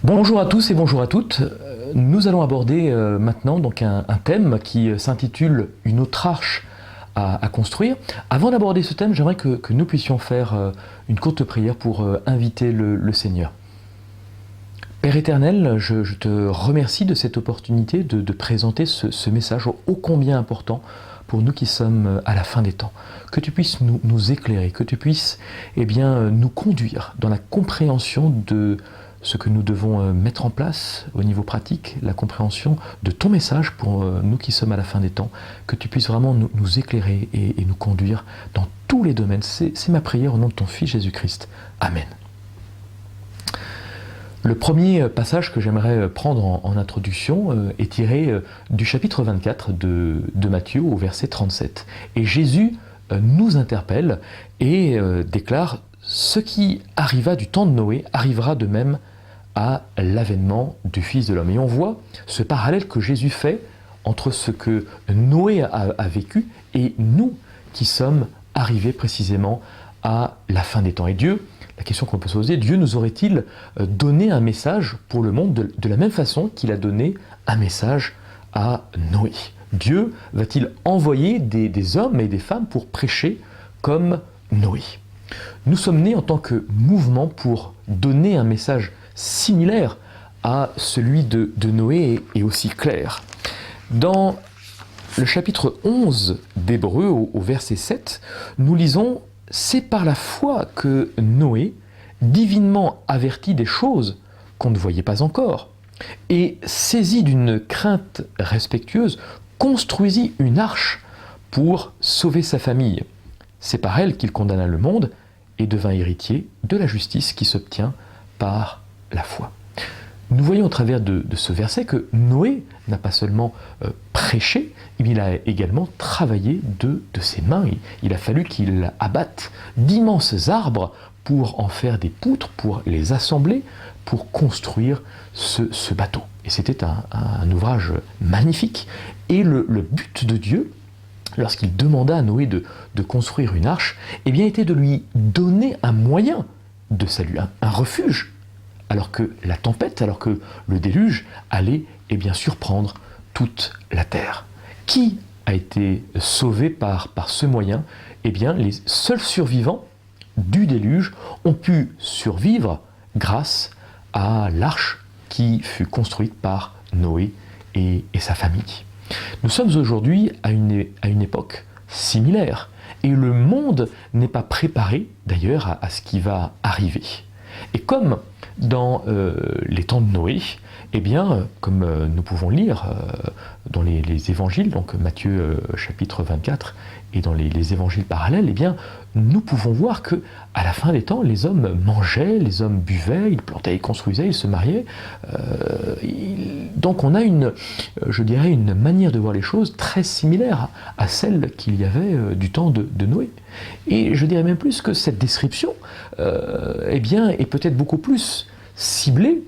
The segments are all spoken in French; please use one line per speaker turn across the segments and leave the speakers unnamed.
Bonjour à tous et bonjour à toutes. Nous allons aborder maintenant donc un thème qui s'intitule Une autre arche à construire. Avant d'aborder ce thème, j'aimerais que nous puissions faire une courte prière pour inviter le Seigneur. Père éternel, je te remercie de cette opportunité de présenter ce message ô combien important pour nous qui sommes à la fin des temps. Que tu puisses nous éclairer, que tu puisses nous conduire dans la compréhension de ce que nous devons mettre en place au niveau pratique, la compréhension de ton message pour nous qui sommes à la fin des temps, que tu puisses vraiment nous éclairer et nous conduire dans tous les domaines. C'est ma prière au nom de ton Fils Jésus-Christ. Amen. Le premier passage que j'aimerais prendre en introduction est tiré du chapitre 24 de Matthieu au verset 37. Et Jésus nous interpelle et déclare « Ce qui arriva du temps de Noé arrivera de même à l'avènement du Fils de l'homme ». Et on voit ce parallèle que Jésus fait entre ce que Noé a vécu et nous qui sommes arrivés précisément à la fin des temps. Et Dieu, la question qu'on peut se poser, Dieu nous aurait-il donné un message pour le monde de la même façon qu'il a donné un message à Noé? Dieu va-t-il envoyer des hommes et des femmes pour prêcher comme Noé? Nous sommes nés en tant que mouvement pour donner un message similaire à celui de Noé et aussi clair. Dans le chapitre 11 d'Hébreux, au verset 7, nous lisons « C'est par la foi que Noé, divinement averti des choses qu'on ne voyait pas encore, et saisi d'une crainte respectueuse, construisit une arche pour sauver sa famille. C'est par elle qu'il condamna le monde et devint héritier de la justice qui s'obtient par la foi. » Nous voyons au travers de ce verset que Noé n'a pas seulement prêché, il a également travaillé de ses mains. Il a fallu qu'il abatte d'immenses arbres pour en faire des poutres, pour les assembler, pour construire ce bateau. Et c'était un ouvrage magnifique. Et le but de Dieu, lorsqu'il demanda à Noé de construire une arche, était de lui donner un moyen de salut, un refuge, alors que la tempête, alors que le déluge allait surprendre toute la terre. Qui a été sauvé par ce moyen? Les seuls survivants du déluge ont pu survivre grâce à l'arche qui fut construite par Noé et sa famille. Nous sommes aujourd'hui à une époque similaire et le monde n'est pas préparé d'ailleurs à ce qui va arriver. Et comme dans les temps de Noé, comme nous pouvons lire dans les évangiles, donc Matthieu chapitre 24 et dans les évangiles parallèles, nous pouvons voir que à la fin des temps, les hommes mangeaient, les hommes buvaient, ils plantaient, ils construisaient, ils se mariaient. Donc on a une manière de voir les choses très similaire à celle qu'il y avait du temps de Noé. Et je dirais même plus que cette description est peut-être beaucoup plus ciblée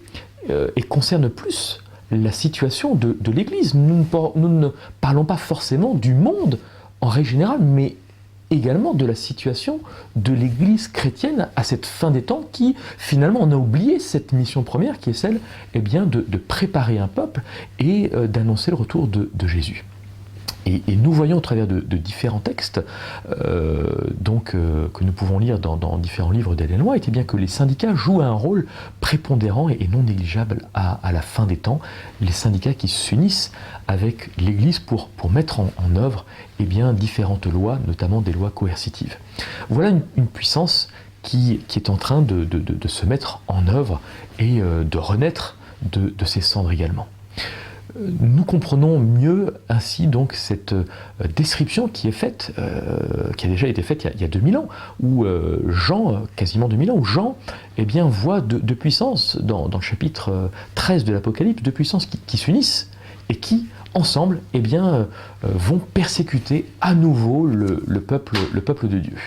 et concerne plus la situation de l'Église. Nous ne parlons pas forcément du monde en règle générale, mais également de la situation de l'Église chrétienne à cette fin des temps qui, finalement, on a oublié cette mission première qui est celle de préparer un peuple et d'annoncer le retour de Jésus. Et nous voyons au travers de différents textes que nous pouvons lire dans différents livres d'Ellen White, que les syndicats jouent un rôle prépondérant et non négligeable à la fin des temps. Les syndicats qui s'unissent avec l'Église pour mettre en œuvre différentes lois, notamment des lois coercitives. Voilà une puissance qui est en train de se mettre en œuvre et de renaître de ses cendres également. Nous comprenons mieux ainsi donc cette description qui est faite, qui a déjà été faite il y a 2000 ans, où Jean, quasiment 2000 ans, où Jean voit deux puissances dans le chapitre 13 de l'Apocalypse, deux puissances qui s'unissent et qui, ensemble, vont persécuter à nouveau le peuple de Dieu.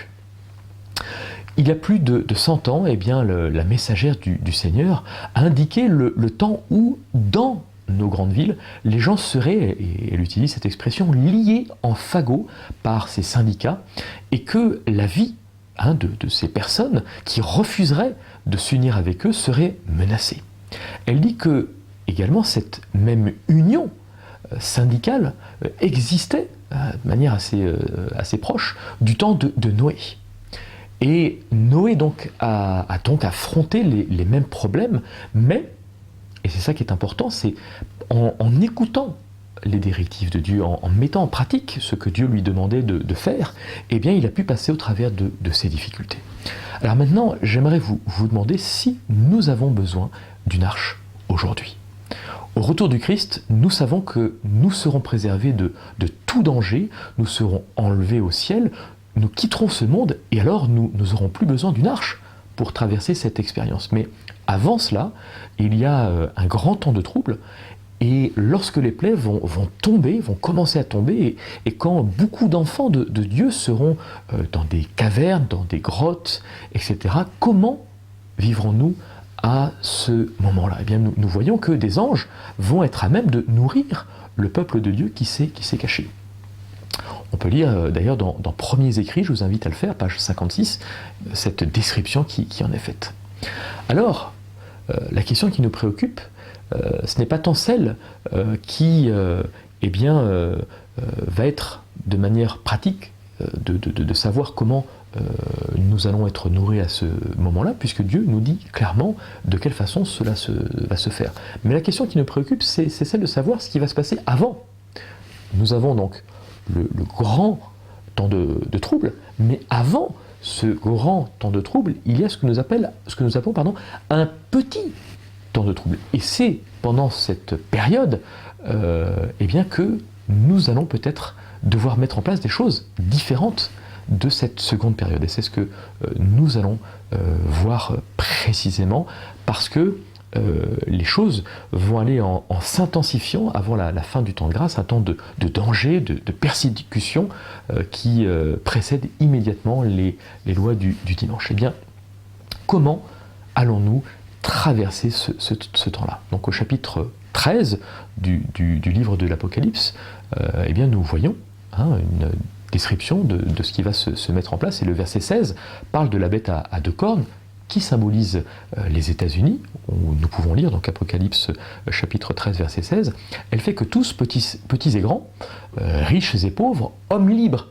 Il y a plus de 100 ans, la messagère du Seigneur a indiqué le temps où, dans nos grandes villes, les gens seraient, et elle utilise cette expression, liés en fagot par ces syndicats, et que la vie de ces personnes qui refuseraient de s'unir avec eux serait menacée. Elle dit que, également, cette même union syndicale existait de manière assez proche du temps de Noé. Et Noé donc a donc affronté les mêmes problèmes, mais, et c'est ça qui est important, c'est en écoutant les directives de Dieu, en mettant en pratique ce que Dieu lui demandait de faire, eh bien il a pu passer au travers de ces difficultés. Alors maintenant, j'aimerais vous demander si nous avons besoin d'une arche aujourd'hui. Au retour du Christ, nous savons que nous serons préservés de tout danger, nous serons enlevés au ciel, nous quitterons ce monde et alors nous n'aurons plus besoin d'une arche pour traverser cette expérience. Mais avant cela, il y a un grand temps de trouble et lorsque les plaies vont tomber, vont commencer à tomber et quand beaucoup d'enfants de Dieu seront dans des cavernes, dans des grottes, etc., comment vivrons-nous à ce moment-là? Eh bien, nous voyons que des anges vont être à même de nourrir le peuple de Dieu qui s'est caché. On peut lire d'ailleurs dans Premiers Écrits, je vous invite à le faire, page 56, cette description qui en est faite. Alors, la question qui nous préoccupe, ce n'est pas tant celle qui va être de manière pratique de savoir comment nous allons être nourris à ce moment-là, puisque Dieu nous dit clairement de quelle façon cela va se faire. Mais la question qui nous préoccupe, c'est celle de savoir ce qui va se passer avant. Nous avons donc le grand temps de trouble, mais avant ce grand temps de trouble, il y a ce que nous appelons un petit temps de trouble. Et c'est pendant cette période que nous allons peut-être devoir mettre en place des choses différentes de cette seconde période. Et c'est ce que nous allons voir précisément, parce que les choses vont aller en s'intensifiant avant la fin du temps de grâce, un temps de danger, de persécution qui précède immédiatement les lois du dimanche. Eh bien, comment allons-nous traverser ce temps-là? Donc au chapitre 13 du livre de l'Apocalypse, nous voyons une description de ce qui va se mettre en place. Et le verset 16 parle de la bête à deux cornes, qui symbolise les États-Unis, où nous pouvons lire, donc Apocalypse chapitre 13, verset 16, elle fait que tous, petits et grands, riches et pauvres, hommes libres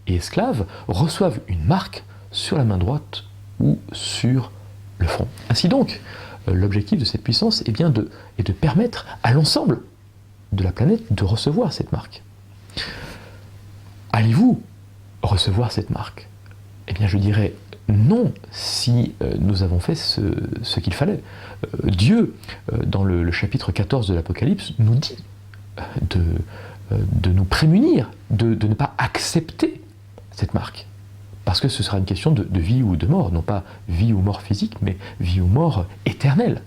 et esclaves, reçoivent une marque sur la main droite ou sur le front. Ainsi donc, l'objectif de cette puissance est de permettre à l'ensemble de la planète de recevoir cette marque. Allez-vous recevoir cette marque? Eh bien, je dirais non, si nous avons fait ce qu'il fallait. Dieu, dans le chapitre 14 de l'Apocalypse, nous dit de nous prémunir, de ne pas accepter cette marque. Parce que ce sera une question de vie ou de mort, non pas vie ou mort physique, mais vie ou mort éternelle.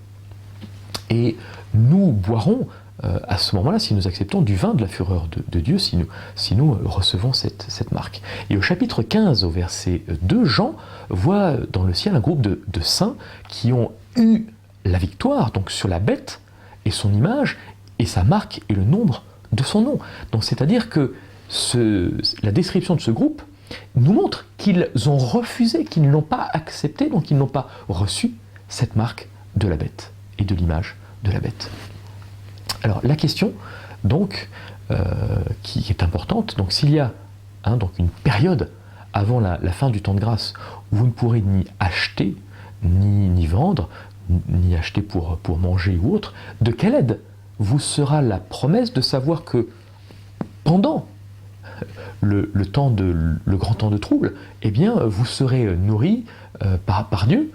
Et nous boirons à ce moment-là, si nous acceptons du vin de la fureur de Dieu, si nous recevons cette marque. Et au chapitre 15, au verset 2, Jean voit dans le ciel un groupe de saints qui ont eu la victoire, donc sur la bête et son image, et sa marque et le nombre de son nom. Donc c'est-à-dire que la description de ce groupe nous montre qu'ils ont refusé, qu'ils ne l'ont pas accepté, donc ils n'ont pas reçu cette marque de la bête et de l'image de la bête. Alors la question, donc, qui est importante, donc s'il y a donc une période avant la fin du temps de grâce où vous ne pourrez ni acheter, ni vendre, ni acheter pour manger ou autre, de quelle aide vous sera la promesse de savoir que pendant le grand temps de trouble, eh bien, vous serez nourris par Dieu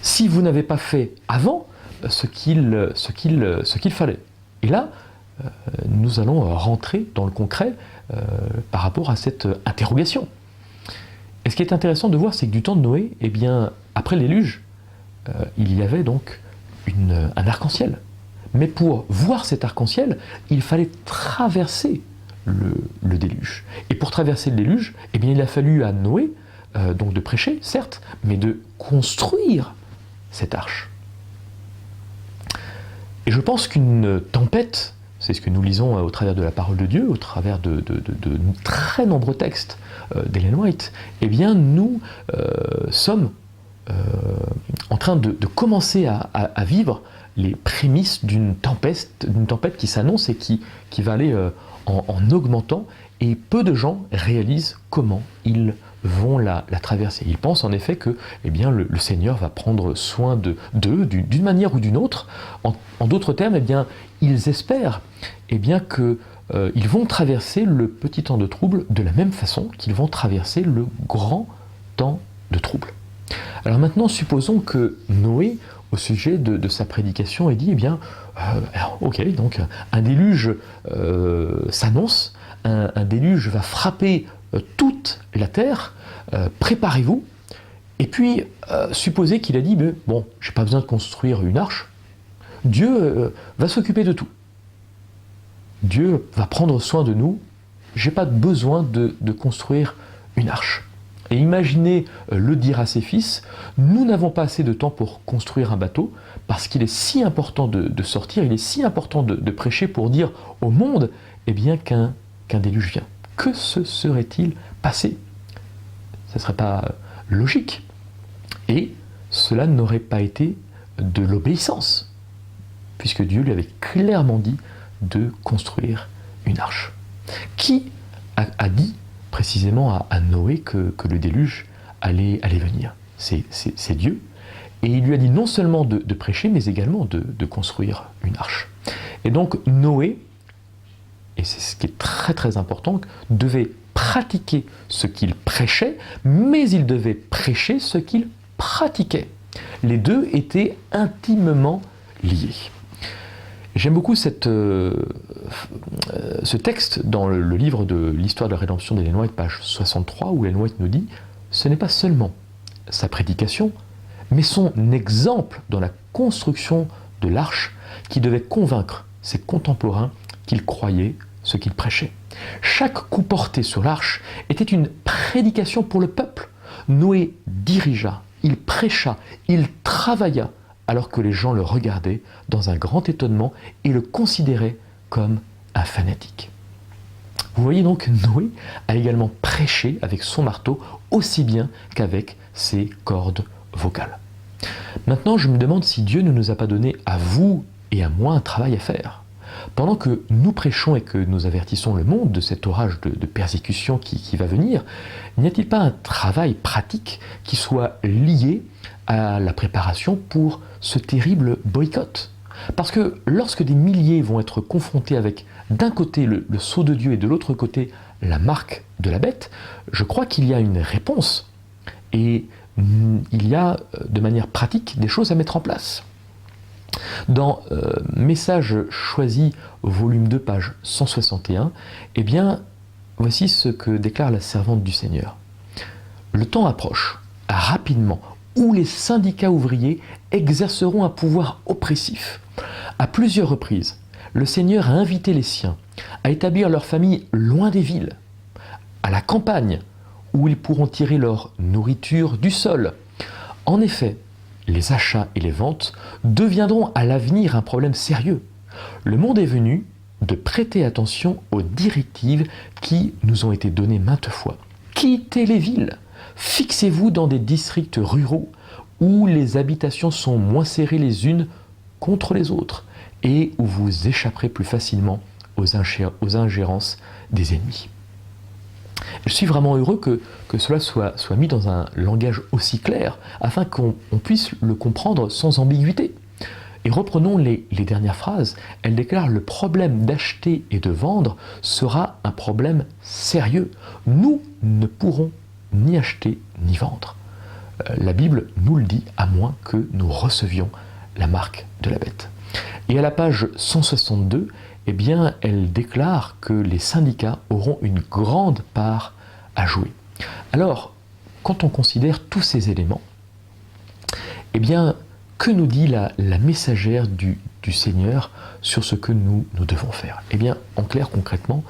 si vous n'avez pas fait avant ce qu'il fallait. Et là, nous allons rentrer dans le concret par rapport à cette interrogation. Et ce qui est intéressant de voir, c'est que du temps de Noé, eh bien, après le déluge, il y avait donc un arc-en-ciel. Mais pour voir cet arc-en-ciel, il fallait traverser le déluge. Et pour traverser le déluge, eh bien, il a fallu à Noé, donc de prêcher, certes, mais de construire cette arche. Et je pense qu'une tempête, c'est ce que nous lisons au travers de la parole de Dieu, au travers de très nombreux textes d'Ellen White, eh bien nous sommes en train de commencer à vivre les prémices d'une tempête qui s'annonce et qui va aller en augmentant, et peu de gens réalisent comment ils vont la traverser. Ils pensent en effet que eh bien, le Seigneur va prendre soin d'eux d'une manière ou d'une autre. En d'autres termes, eh bien, ils espèrent eh bien, qu'ils vont traverser le petit temps de trouble de la même façon qu'ils vont traverser le grand temps de trouble. Alors maintenant, supposons que Noé, au sujet de sa prédication, ait dit, eh bien, ok, donc un déluge s'annonce, un déluge va frapper toute la terre, préparez-vous. Et puis, supposez qu'il a dit, bon, j'ai pas besoin de construire une arche, Dieu va s'occuper de tout. Dieu va prendre soin de nous, j'ai pas besoin de construire une arche. Et imaginez le dire à ses fils, nous n'avons pas assez de temps pour construire un bateau, parce qu'il est si important de sortir, il est si important de prêcher pour dire au monde eh bien, qu'un déluge vient. Que se serait-il passé? Ça ne serait pas logique. Et cela n'aurait pas été de l'obéissance, puisque Dieu lui avait clairement dit de construire une arche. Qui a dit précisément à Noé que le déluge allait venir? C'est Dieu. Et il lui a dit non seulement de prêcher, mais également de construire une arche. Et donc Noé, et c'est ce qui est très très important, devait pratiquer ce qu'il prêchait, mais il devait prêcher ce qu'il pratiquait. Les deux étaient intimement liés. J'aime beaucoup ce texte dans le livre de l'histoire de la rédemption d'Ellen White, page 63, où Ellen White nous dit « Ce n'est pas seulement sa prédication, mais son exemple dans la construction de l'arche qui devait convaincre ses contemporains qu'ils croyaient ce qu'il prêchait. Chaque coup porté sur l'arche était une prédication pour le peuple. Noé dirigea, il prêcha, il travailla, alors que les gens le regardaient dans un grand étonnement et le considéraient comme un fanatique. » Vous voyez donc, Noé a également prêché avec son marteau aussi bien qu'avec ses cordes vocales. Maintenant, je me demande si Dieu ne nous a pas donné à vous et à moi un travail à faire. Pendant que nous prêchons et que nous avertissons le monde de cet orage de persécution qui va venir, n'y a-t-il pas un travail pratique qui soit lié à la préparation pour ce terrible boycott? Parce que lorsque des milliers vont être confrontés avec d'un côté le sceau de Dieu et de l'autre côté la marque de la bête, je crois qu'il y a une réponse et il y a de manière pratique des choses à mettre en place. Dans Message choisi, volume 2, page 161, eh bien, voici ce que déclare la servante du Seigneur. Le temps approche, rapidement, où les syndicats ouvriers exerceront un pouvoir oppressif. À plusieurs reprises, le Seigneur a invité les siens à établir leur famille loin des villes, à la campagne, où ils pourront tirer leur nourriture du sol. En effet, les achats et les ventes deviendront à l'avenir un problème sérieux. Le monde est venu de prêter attention aux directives qui nous ont été données maintes fois. Quittez les villes, fixez-vous dans des districts ruraux où les habitations sont moins serrées les unes contre les autres et où vous échapperez plus facilement aux ingérences des ennemis. Je suis vraiment heureux que cela soit mis dans un langage aussi clair afin qu'on puisse le comprendre sans ambiguïté. Et reprenons les dernières phrases. Elle déclare « Le problème d'acheter et de vendre sera un problème sérieux. Nous ne pourrons ni acheter ni vendre. » La Bible nous le dit, à moins que nous recevions la marque de la bête. Et à la page 162, eh bien, elle déclare que les syndicats auront une grande part à jouer. Alors, quand on considère tous ces éléments, eh bien, que nous dit la messagère du Seigneur sur ce que nous devons faire? Eh bien, en clair, concrètement,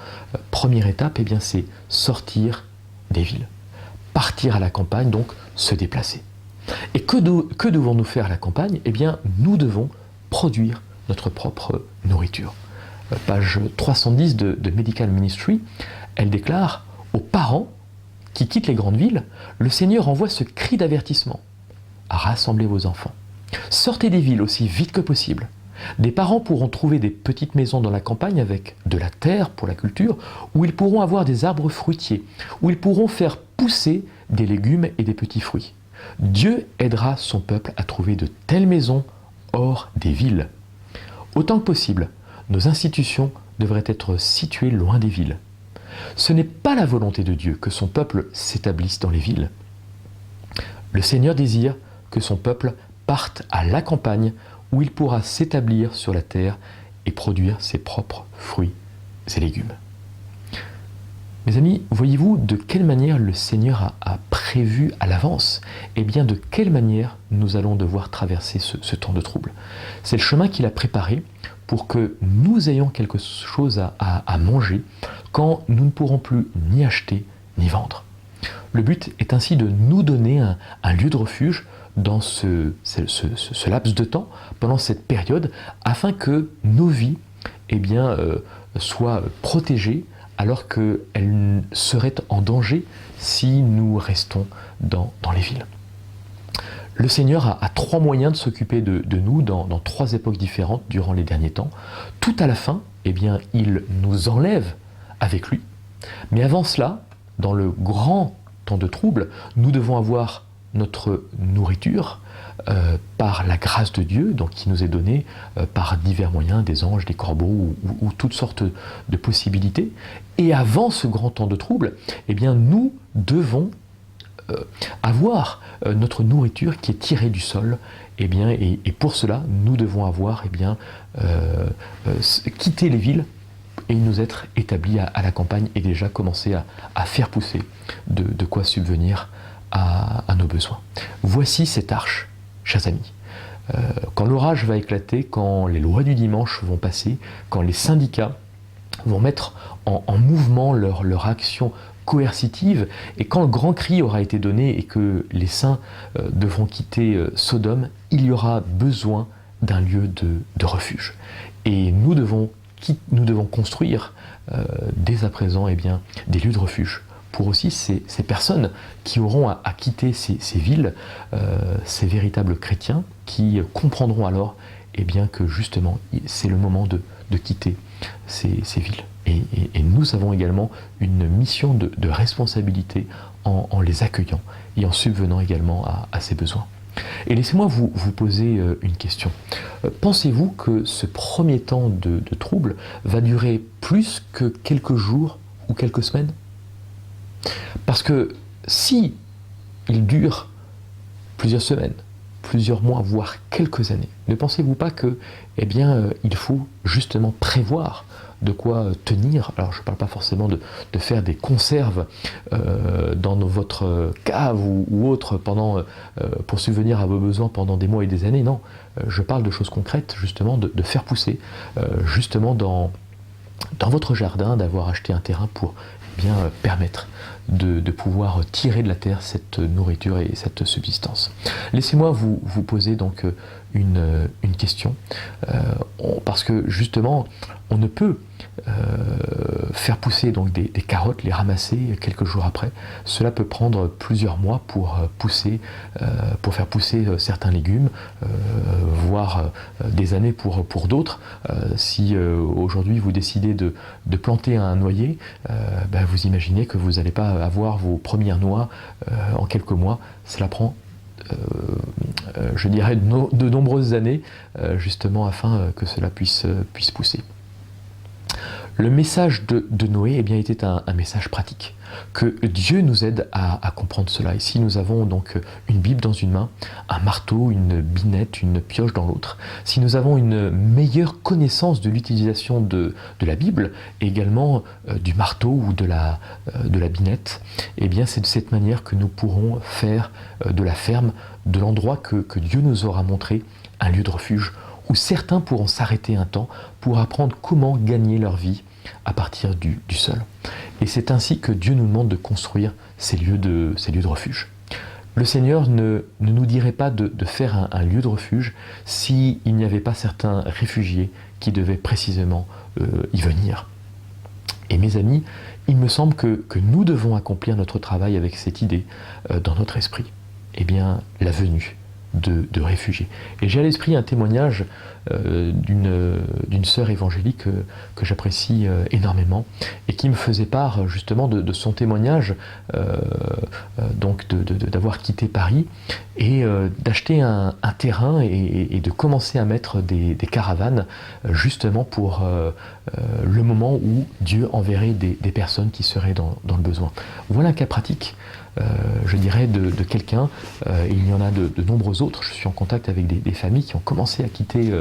première étape, eh bien, c'est sortir des villes. Partir à la campagne, donc se déplacer. Et que devons-nous faire à la campagne? Eh bien, nous devons produire notre propre nourriture. Page 310 de Medical Ministry, elle déclare aux parents qui quittent les grandes villes, le Seigneur envoie ce cri d'avertissement. à rassembler vos enfants. Sortez des villes aussi vite que possible. Des parents pourront trouver des petites maisons dans la campagne avec de la terre pour la culture, où ils pourront avoir des arbres fruitiers, où ils pourront faire pousser des légumes et des petits fruits. Dieu aidera son peuple à trouver de telles maisons hors des villes. Autant que possible, nos institutions devraient être situées loin des villes. Ce n'est pas la volonté de Dieu que son peuple s'établisse dans les villes. Le Seigneur désire que son peuple parte à la campagne où il pourra s'établir sur la terre et produire ses propres fruits et légumes. Mes amis, voyez-vous de quelle manière le Seigneur a prévu à l'avance? Eh bien, de quelle manière nous allons devoir traverser ce temps de trouble? C'est le chemin qu'il a préparé pour que nous ayons quelque chose à manger quand nous ne pourrons plus ni acheter ni vendre. Le but est ainsi de nous donner un lieu de refuge dans ce laps de temps, pendant cette période, afin que nos vies soient protégées alors qu'elles seraient en danger si nous restons dans les villes. Le Seigneur a trois moyens de s'occuper de nous dans trois époques différentes durant les derniers temps. Tout à la fin, il nous enlève avec lui. Mais avant cela, dans le grand temps de trouble, nous devons avoir notre nourriture par la grâce de Dieu, donc qui nous est donnée par divers moyens, des anges, des corbeaux ou toutes sortes de possibilités. Et avant ce grand temps de trouble, nous devons avoir notre nourriture qui est tirée du sol, et pour cela, nous devons avoir quitté les villes et nous être établis à la campagne et déjà commencer à faire pousser de quoi subvenir à nos besoins. Voici cette arche, chers amis. Quand l'orage va éclater, quand les lois du dimanche vont passer, quand les syndicats vont mettre en mouvement leur action coercitive, et quand le grand cri aura été donné et que les saints devront quitter Sodome, il y aura besoin d'un lieu de refuge. Et nous devons construire dès à présent des lieux de refuge pour aussi ces personnes qui auront à quitter ces villes, ces véritables chrétiens qui comprendront alors que justement c'est le moment de quitter ces villes. Et nous avons également une mission de responsabilité en les accueillant et en subvenant également à ces besoins. Et laissez-moi vous poser une question. Pensez-vous que ce premier temps de trouble va durer plus que quelques jours ou quelques semaines? Parce que si il dure plusieurs semaines, plusieurs mois, voire quelques années, ne pensez-vous pas que, il faut justement prévoir de quoi tenir? Alors je ne parle pas forcément de faire des conserves dans votre cave ou autre pour subvenir à vos besoins pendant des mois et des années, non. Je parle de choses concrètes, justement, de faire pousser, justement dans votre jardin, d'avoir acheté un terrain pour permettre de pouvoir tirer de la terre cette nourriture et cette subsistance. Laissez-moi vous poser donc une question, parce que justement, on ne peut faire pousser donc des carottes, les ramasser quelques jours après. Cela peut prendre plusieurs mois pour faire pousser certains légumes, voire des années pour d'autres. Si aujourd'hui vous décidez de planter un noyer, vous imaginez que vous n'allez pas avoir vos premières noix en quelques mois. Cela prend je dirais de nombreuses années justement afin que cela puisse pousser. Le message de Noé était un message pratique, que Dieu nous aide à comprendre cela. Ici nous avons donc une Bible dans une main, un marteau, une binette, une pioche dans l'autre. Si nous avons une meilleure connaissance de l'utilisation de la Bible, et également du marteau ou de la binette, c'est de cette manière que nous pourrons faire de la ferme, de l'endroit que Dieu nous aura montré, un lieu de refuge, où certains pourront s'arrêter un temps pour apprendre comment gagner leur vie à partir du sol. Et c'est ainsi que Dieu nous demande de construire ces lieux de refuge. Le Seigneur ne nous dirait pas de faire un lieu de refuge s'il n'y avait pas certains réfugiés qui devaient précisément y venir. Et mes amis, il me semble que nous devons accomplir notre travail avec cette idée dans notre esprit. La venue de réfugiés. Et j'ai à l'esprit un témoignage d'une sœur évangélique que j'apprécie énormément et qui me faisait part justement de son témoignage, donc d'avoir quitté Paris et d'acheter un terrain et de commencer à mettre des caravanes justement pour le moment où Dieu enverrait des personnes qui seraient dans le besoin. Voilà un cas pratique, je dirais, de quelqu'un, et il y en a de nombreux autres. Je suis en contact avec des familles qui ont commencé à quitter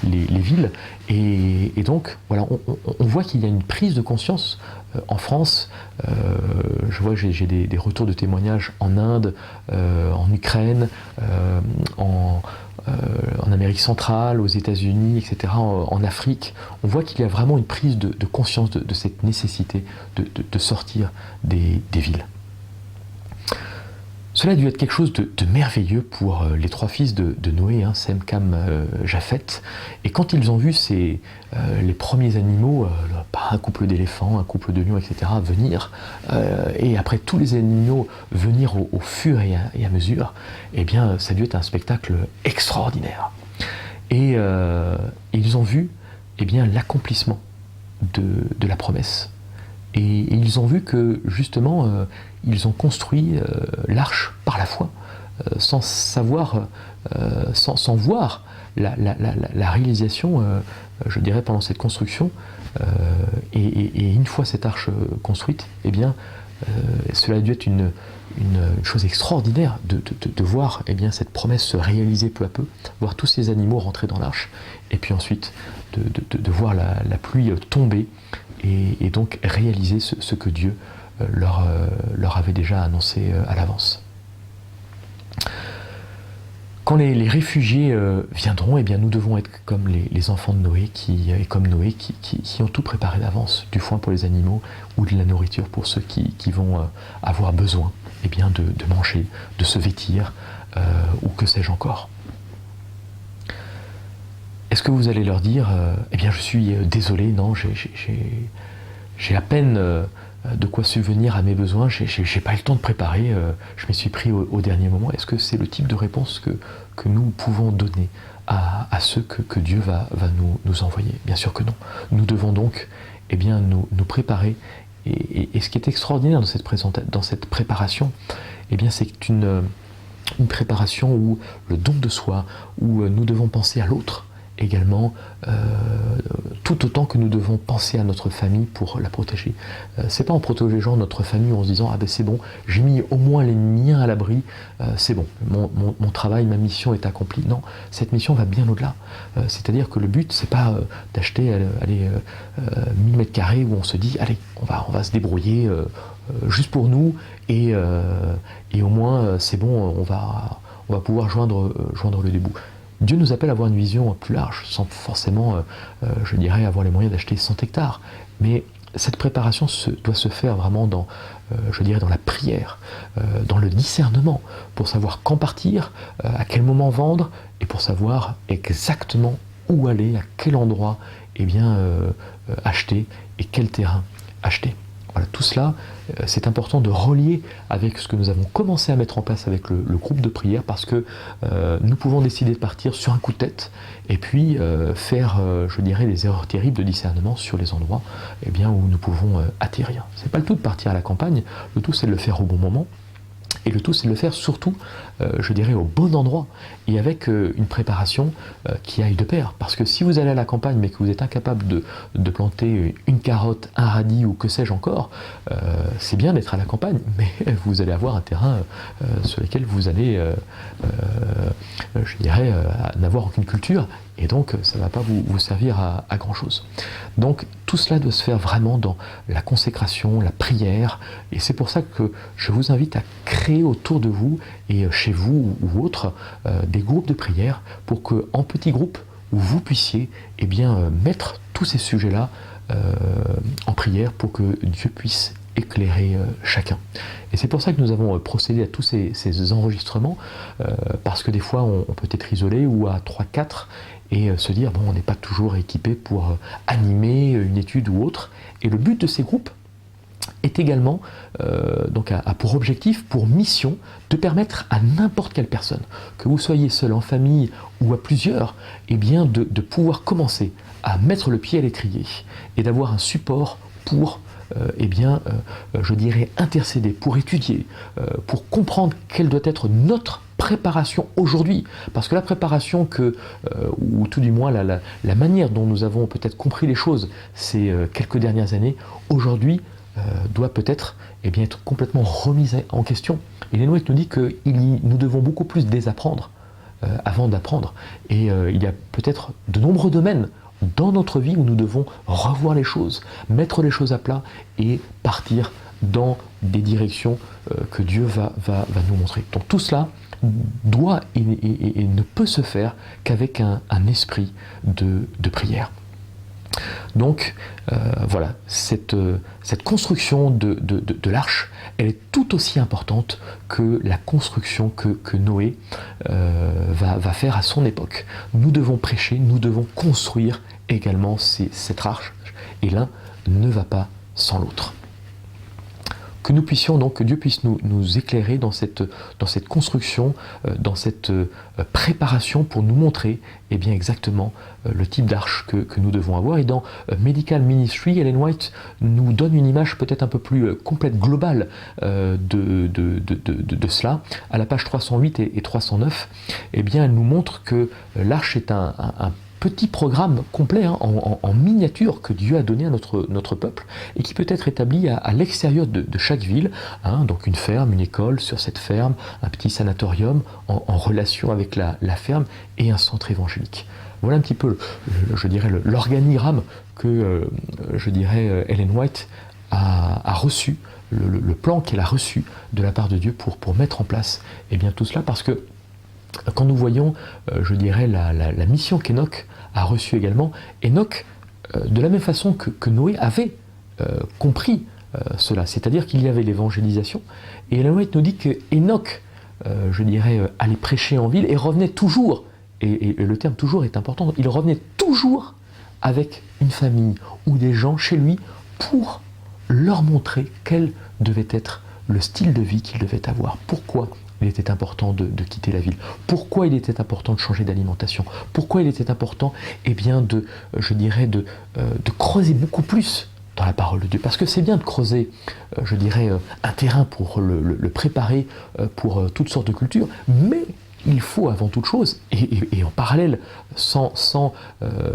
les villes, et donc voilà, on voit qu'il y a une prise de conscience en France. Je vois, j'ai des retours de témoignages en Inde, en Ukraine, en Amérique centrale, aux États-Unis, etc., en Afrique. On voit qu'il y a vraiment une prise de conscience de cette nécessité de sortir des villes. Cela a dû être quelque chose de merveilleux pour les trois fils de Noé, Sem, Cam, Japheth. Et quand ils ont vu les premiers animaux, un couple d'éléphants, un couple de lions, etc., venir, et après tous les animaux venir au fur et à mesure, eh bien, ça a dû être un spectacle extraordinaire. Et ils ont vu, eh bien, l'accomplissement de la promesse. Et ils ont vu que, justement, ils ont construit l'arche par la foi, sans savoir, sans voir la réalisation, je dirais, pendant cette construction. Et une fois cette arche construite, eh bien, cela a dû être une chose extraordinaire de voir, eh bien, cette promesse se réaliser peu à peu, voir tous ces animaux rentrer dans l'arche, et puis ensuite de voir la pluie tomber, et donc réaliser ce que Dieu leur avait déjà annoncé à l'avance. Quand les réfugiés viendront, eh bien, nous devons être comme les enfants de Noé, et comme Noé, qui ont tout préparé d'avance, du foin pour les animaux ou de la nourriture pour ceux qui vont avoir besoin, eh bien, de manger, de se vêtir, ou que sais-je encore. Est-ce que vous allez leur dire, eh bien, je suis désolé, non, j'ai à peine de quoi subvenir à mes besoins, j'ai pas eu le temps de préparer, je m'y suis pris au dernier moment. Est-ce que c'est le type de réponse que nous pouvons donner à ceux que Dieu va nous envoyer? Bien sûr que non. Nous devons donc, eh bien, nous préparer. Et ce qui est extraordinaire dans cette préparation, eh bien, c'est une préparation où le don de soi, où nous devons penser à l'autre également, tout autant que nous devons penser à notre famille pour la protéger. C'est pas en protégeant notre famille en se disant « Ah ben c'est bon, j'ai mis au moins les miens à l'abri, c'est bon, mon travail, ma mission est accomplie ». Non, cette mission va bien au-delà. C'est-à-dire que le but, c'est pas d'acheter 1000 mètres carrés où on se dit « Allez, on va se débrouiller juste pour nous, et au moins c'est bon, on va pouvoir joindre le debout ». Dieu nous appelle à avoir une vision plus large, sans forcément, je dirais, avoir les moyens d'acheter 100 hectares. Mais cette préparation doit se faire vraiment dans la prière, dans le discernement, pour savoir quand partir, à quel moment vendre, et pour savoir exactement où aller, à quel endroit, eh bien, acheter, et quel terrain acheter. Voilà, tout cela, c'est important de relier avec ce que nous avons commencé à mettre en place avec le groupe de prière, parce que nous pouvons décider de partir sur un coup de tête et puis faire, je dirais, des erreurs terribles de discernement sur les endroits, eh bien, où nous pouvons atterrir. C'est pas le tout de partir à la campagne, le tout c'est de le faire au bon moment. Et le tout, c'est de le faire surtout, je dirais, au bon endroit, et avec une préparation qui aille de pair. Parce que si vous allez à la campagne, mais que vous êtes incapable de planter une carotte, un radis, ou que sais-je encore, c'est bien d'être à la campagne, mais vous allez avoir un terrain sur lequel vous allez, je dirais, n'avoir aucune culture, et donc ça ne va pas vous servir à grand-chose. Donc tout cela doit se faire vraiment dans la consécration, la prière, et c'est pour ça que je vous invite à créer autour de vous, et chez vous ou autres, des groupes de prière, pour qu'en petits groupes, vous puissiez, eh bien, mettre tous ces sujets-là en prière, pour que Dieu puisse éclairer chacun. Et c'est pour ça que nous avons procédé à tous ces enregistrements, parce que des fois on peut être isolé, ou à 3-4, et se dire, bon, on n'est pas toujours équipé pour animer une étude ou autre. Et le but de ces groupes, est également donc a pour objectif, pour mission, de permettre à n'importe quelle personne, que vous soyez seul, en famille ou à plusieurs, eh bien de pouvoir commencer à mettre le pied à l'étrier et d'avoir un support pour je dirais intercéder, pour étudier, pour comprendre quelle doit être notre préparation aujourd'hui. Parce que la préparation ou tout du moins la manière dont nous avons peut-être compris les choses ces quelques dernières années, aujourd'hui doit peut-être être complètement remise en question. Et Ellen White nous dit que nous devons beaucoup plus désapprendre avant d'apprendre. Et il y a peut-être de nombreux domaines dans notre vie où nous devons revoir les choses, mettre les choses à plat et partir dans des directions que Dieu va nous montrer. Donc tout cela doit et ne peut se faire qu'avec un esprit de prière. Donc voilà, cette construction de l'arche, elle est tout aussi importante que la construction que Noé va faire à son époque. Nous devons prêcher, nous devons construire également cette arche, et l'un ne va pas sans l'autre. Que nous puissions donc, que Dieu puisse nous éclairer dans cette construction, dans cette préparation pour nous montrer exactement le type d'arche que nous devons avoir. Et dans Medical Ministry, Ellen White nous donne une image peut-être un peu plus complète, globale de cela. À la page 308 et 309, elle nous montre que l'arche est un petit programme complet en miniature que Dieu a donné à notre peuple et qui peut être établi à l'extérieur de chaque ville, donc une ferme, une école, sur cette ferme, un petit sanatorium en relation avec la ferme et un centre évangélique. Voilà un petit peu, l'organigramme que, Ellen White a reçu, le plan qu'elle a reçu de la part de Dieu pour mettre en place tout cela, parce que quand nous voyons, la mission qu'Enoch a reçue également, Enoch, de la même façon que Noé, avait compris cela, c'est-à-dire qu'il y avait l'évangélisation, et Ellen White nous dit que Enoch, allait prêcher en ville et revenait toujours, et le terme toujours est important, il revenait toujours avec une famille ou des gens chez lui pour leur montrer quel devait être le style de vie qu'il devait avoir. Pourquoi il était important de quitter la ville? Pourquoi il était important de changer d'alimentation? Pourquoi il était important de creuser beaucoup plus dans la parole de Dieu? Parce que c'est bien de creuser, un terrain pour le préparer pour toutes sortes de cultures, mais il faut avant toute chose, et en parallèle, sans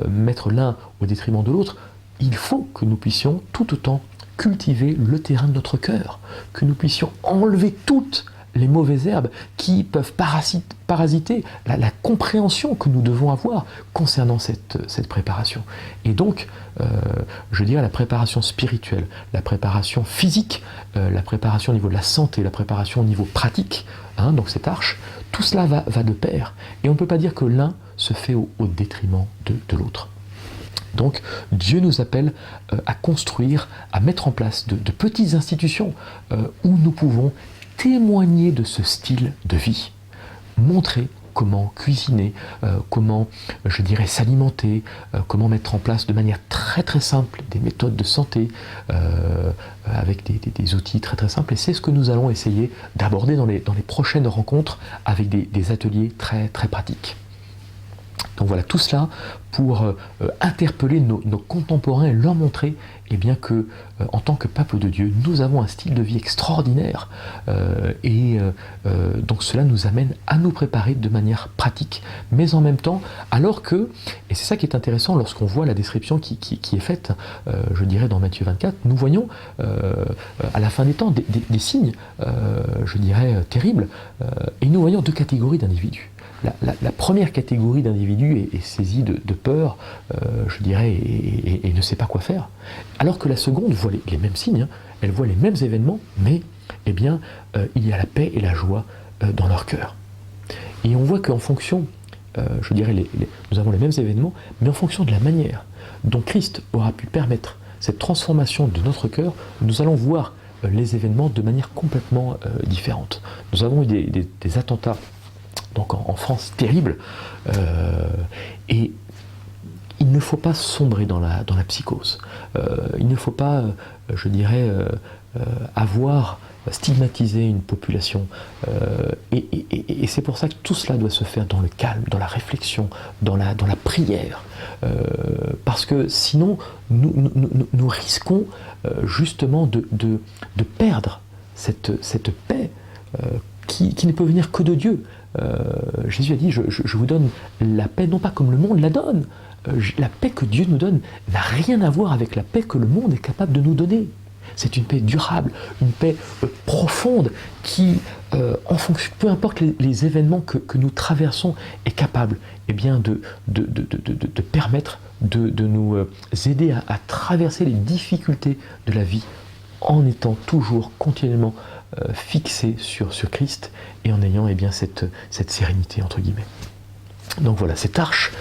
mettre l'un au détriment de l'autre, il faut que nous puissions tout autant cultiver le terrain de notre cœur, que nous puissions enlever toutes les mauvaises herbes qui peuvent parasiter la compréhension que nous devons avoir concernant cette préparation. Et donc, la préparation spirituelle, la préparation physique, la préparation au niveau de la santé, la préparation au niveau pratique, donc cette arche, tout cela va de pair. Et on ne peut pas dire que l'un se fait au détriment de l'autre. Donc Dieu nous appelle à construire, à mettre en place de petites institutions où nous pouvons témoigner de ce style de vie, montrer comment cuisiner, comment, s'alimenter, comment mettre en place de manière très très simple des méthodes de santé avec des outils très très simples. Et c'est ce que nous allons essayer d'aborder dans les prochaines rencontres avec des ateliers très très pratiques. Donc voilà, tout cela pour interpeller nos contemporains et leur montrer que, en tant que peuple de Dieu, nous avons un style de vie extraordinaire donc cela nous amène à nous préparer de manière pratique, mais en même temps, alors que, et c'est ça qui est intéressant lorsqu'on voit la description qui est faite, dans Matthieu 24, nous voyons à la fin des temps des signes, terribles, et nous voyons deux catégories d'individus. La première catégorie d'individus est saisie de peur, et ne sait pas quoi faire. Alors que la seconde voit les mêmes signes, elle voit les mêmes événements, mais il y a la paix et la joie dans leur cœur. Et on voit qu'en fonction, nous avons les mêmes événements, mais en fonction de la manière dont Christ aura pu permettre cette transformation de notre cœur, nous allons voir les événements de manière complètement différente. Nous avons eu des attentats donc en France terribles, et il ne faut pas sombrer dans la psychose. Il ne faut pas, avoir stigmatisé une population. Et c'est pour ça que tout cela doit se faire dans le calme, dans la réflexion, dans la prière. Parce que sinon, nous risquons justement de perdre cette paix qui ne peut venir que de Dieu. Jésus a dit, je vous donne la paix, non pas comme le monde la donne. La paix que Dieu nous donne n'a rien à voir avec la paix que le monde est capable de nous donner. C'est une paix durable, une paix profonde qui, en fonction, peu importe les événements que nous traversons, est capable de permettre de nous aider à traverser les difficultés de la vie en étant toujours continuellement fixé sur Christ et en ayant cette sérénité entre guillemets. Donc voilà, cette arche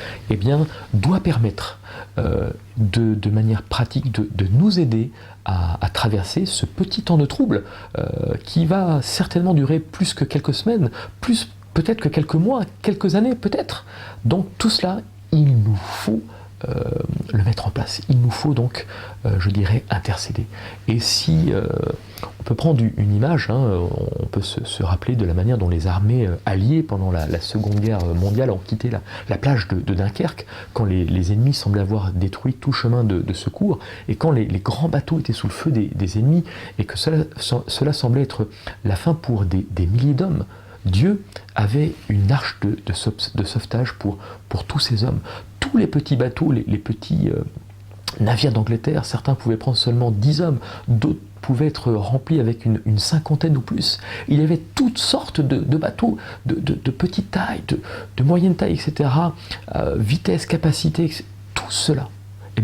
doit permettre de manière pratique de nous aider à traverser ce petit temps de trouble qui va certainement durer plus que quelques semaines, plus peut-être que quelques mois, quelques années peut-être. Donc tout cela, il nous faut le mettre en place. Il nous faut donc, je dirais, intercéder. Et si on peut prendre une image, on peut se rappeler de la manière dont les armées alliées pendant la Seconde Guerre mondiale ont quitté la plage de Dunkerque, quand les ennemis semblaient avoir détruit tout chemin de secours, et quand les grands bateaux étaient sous le feu des ennemis, et que cela semblait être la fin pour des milliers d'hommes. Dieu avait une arche de sauvetage pour tous ces hommes. Tous les petits bateaux, les petits navires d'Angleterre, certains pouvaient prendre seulement 10 hommes, d'autres pouvaient être remplis avec une cinquantaine ou plus. Il y avait toutes sortes de bateaux, de petite taille, de moyenne taille, etc. Vitesse, capacité, etc. Tout cela,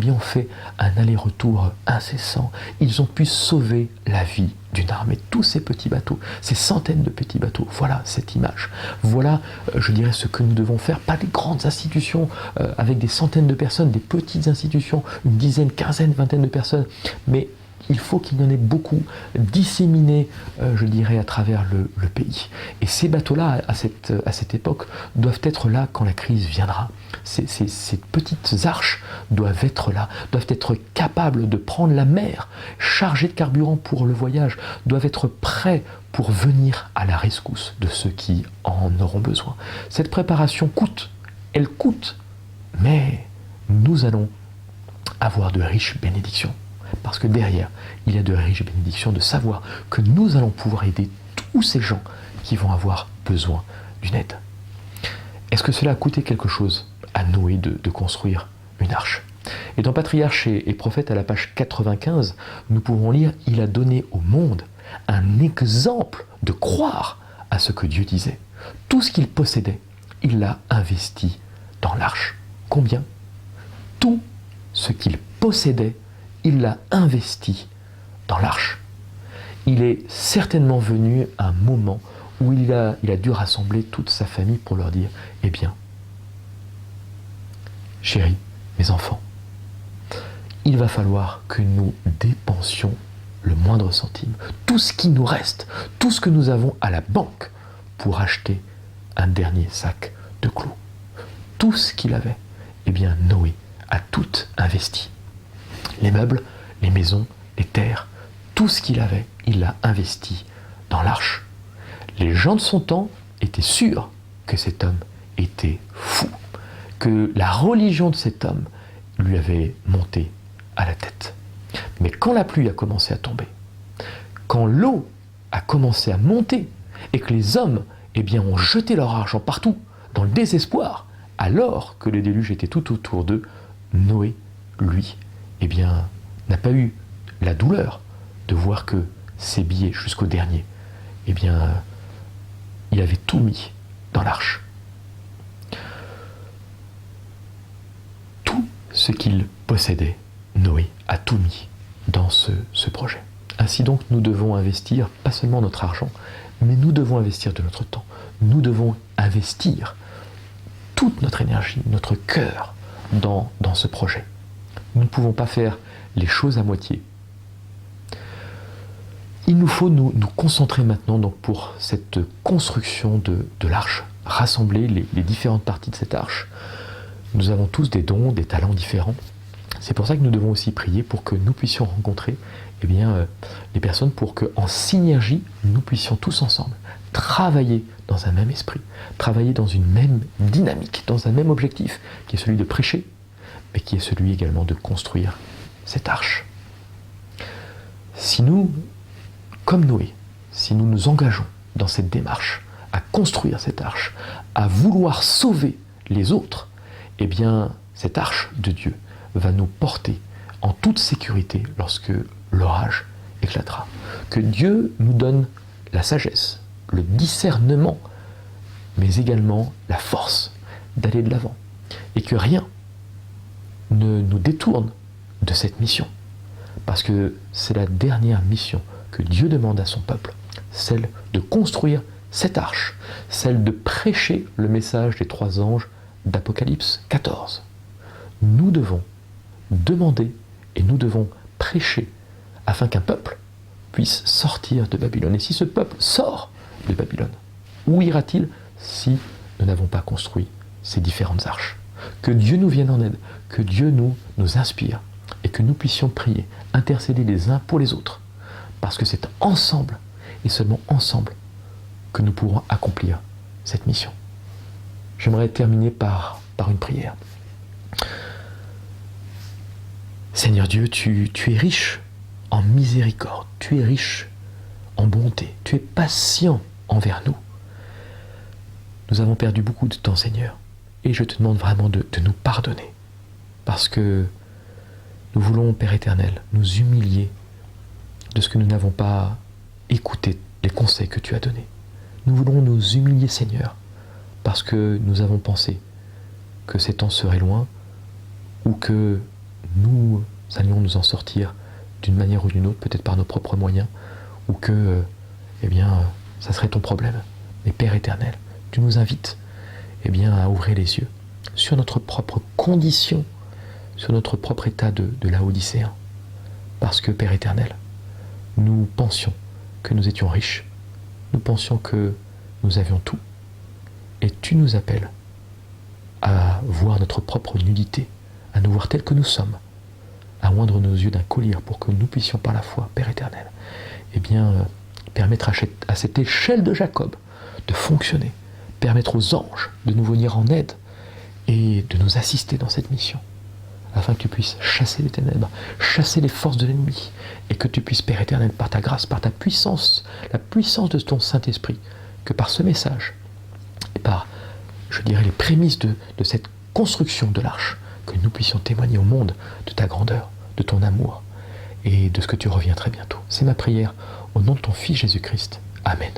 ont fait un aller-retour incessant. Ils ont pu sauver la vie d'une armée. Tous ces petits bateaux, ces centaines de petits bateaux, voilà cette image. Voilà, je dirais, ce que nous devons faire. Pas des grandes institutions avec des centaines de personnes, des petites institutions, une dizaine, quinzaine, vingtaine de personnes, mais il faut qu'il y en ait beaucoup disséminés, je dirais, à travers le pays. Et ces bateaux-là, à cette époque, doivent être là quand la crise viendra. Ces petites arches doivent être là, doivent être capables de prendre la mer, chargées de carburant pour le voyage, doivent être prêts pour venir à la rescousse de ceux qui en auront besoin. Cette préparation coûte, elle coûte, mais nous allons avoir de riches bénédictions. Parce que derrière, il y a de riches bénédictions de savoir que nous allons pouvoir aider tous ces gens qui vont avoir besoin d'une aide. Est-ce que cela a coûté quelque chose à Noé de construire une arche? Et dans Patriarches et Prophètes, à la page 95, nous pouvons lire « Il a donné au monde un exemple de croire à ce que Dieu disait. Tout ce qu'il possédait, il l'a investi dans l'arche. » Combien? Tout ce qu'il possédait, il l'a investi dans l'arche. Il est certainement venu un moment où il a dû rassembler toute sa famille pour leur dire « Eh bien, chéris, mes enfants, il va falloir que nous dépensions le moindre centime, tout ce qui nous reste, tout ce que nous avons à la banque pour acheter un dernier sac de clous. » Tout ce qu'il avait, Noé a tout investi. Les meubles, les maisons, les terres, tout ce qu'il avait, il l'a investi dans l'arche. Les gens de son temps étaient sûrs que cet homme était fou, que la religion de cet homme lui avait monté à la tête. Mais quand la pluie a commencé à tomber, quand l'eau a commencé à monter et que les hommes ont jeté leur argent partout dans le désespoir, alors que le déluge était tout autour d'eux, Noé, lui, n'a pas eu la douleur de voir que ses billets jusqu'au dernier, il avait tout mis dans l'arche. Tout ce qu'il possédait, Noé a tout mis dans ce projet. Ainsi donc, nous devons investir pas seulement notre argent, mais nous devons investir de notre temps. Nous devons investir toute notre énergie, notre cœur dans ce projet. Nous ne pouvons pas faire les choses à moitié. Il nous faut nous concentrer maintenant donc pour cette construction de l'arche, rassembler les différentes parties de cette arche. Nous avons tous des dons, des talents différents. C'est pour ça que nous devons aussi prier pour que nous puissions rencontrer les personnes, pour qu'en synergie, nous puissions tous ensemble travailler dans un même esprit, travailler dans une même dynamique, dans un même objectif, qui est celui de prêcher, mais qui est celui également de construire cette arche. Si nous, comme Noé, si nous nous engageons dans cette démarche, à construire cette arche, à vouloir sauver les autres, eh bien, cette arche de Dieu va nous porter en toute sécurité lorsque l'orage éclatera. Que Dieu nous donne la sagesse, le discernement, mais également la force d'aller de l'avant. Et que rien ne nous détourne de cette mission. Parce que c'est la dernière mission que Dieu demande à son peuple, celle de construire cette arche, celle de prêcher le message des 3 anges d'Apocalypse 14. Nous devons demander et nous devons prêcher afin qu'un peuple puisse sortir de Babylone. Et si ce peuple sort de Babylone, où ira-t-il si nous n'avons pas construit ces différentes arches? Que Dieu nous vienne en aide, que Dieu nous inspire et que nous puissions prier, intercéder les uns pour les autres, parce que c'est ensemble et seulement ensemble que nous pourrons accomplir cette mission. J'aimerais terminer par une prière. Seigneur Dieu, tu es riche en miséricorde, tu es riche en bonté, tu es patient envers nous. Nous avons perdu beaucoup de temps, Seigneur, et je te demande vraiment de nous pardonner, parce que nous voulons, Père éternel, nous humilier de ce que nous n'avons pas écouté les conseils que tu as donnés. Nous voulons nous humilier, Seigneur, parce que nous avons pensé que ces temps seraient loin, ou que nous allions nous en sortir d'une manière ou d'une autre, peut-être par nos propres moyens, ou que, ça serait ton problème. Mais Père éternel, tu nous invites, à ouvrir les yeux sur notre propre condition, sur notre propre état de Laodicéen. Parce que, Père éternel, nous pensions que nous étions riches, nous pensions que nous avions tout, et tu nous appelles à voir notre propre nudité, à nous voir tels que nous sommes, à oindre nos yeux d'un collier pour que nous puissions par la foi, Père éternel, permettre à cette échelle de Jacob de fonctionner, permettre aux anges de nous venir en aide et de nous assister dans cette mission, afin que tu puisses chasser les ténèbres, chasser les forces de l'ennemi, et que tu puisses, Père éternel, par ta grâce, par ta puissance, la puissance de ton Saint-Esprit, que par ce message, et par, les prémices de cette construction de l'arche, que nous puissions témoigner au monde de ta grandeur, de ton amour, et de ce que tu reviens très bientôt. C'est ma prière, au nom de ton Fils Jésus-Christ. Amen.